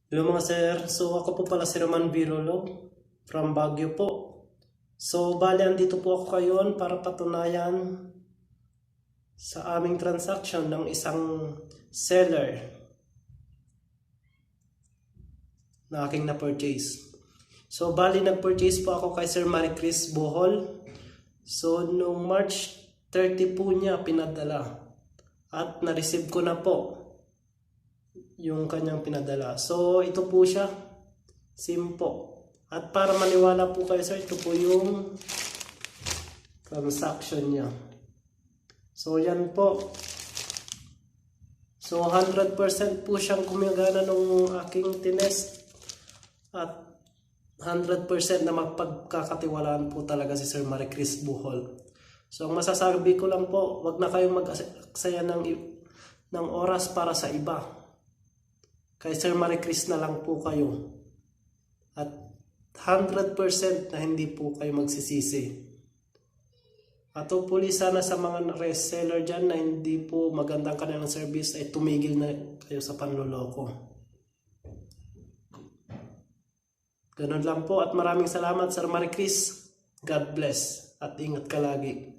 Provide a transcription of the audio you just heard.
Hello mga sir, so ako po pala si Roman Virolog from Baguio po. So bali andito po ako ngayon para patunayan sa aming transaction ng isang seller na aking na-purchase. So bali nag-purchase po ako kay Sir Maricris Bohol. So noong March 30 po niya pinadala at na-receive ko na po yung kanyang pinadala. So ito po siya, SIM po. At para maniwala po kayo sir, ito po yung transaction niya. So yan po. So 100% po siyang kumagana nung aking tinest. At 100% na mapagkakatiwalaan po talaga si Sir Maricris Bohol. So ang masasabi ko lang po, wag na kayong mag-aksaya ng oras para sa iba. Kay Sir Maricris na lang po kayo. At 100% na hindi po kayo magsisisi. At hopefully sana sa mga reseller dyan na hindi po magandang kanilang service ay tumigil na kayo sa panloloko. Ganun lang po at maraming salamat Sir Maricris. God bless at ingat ka lagi.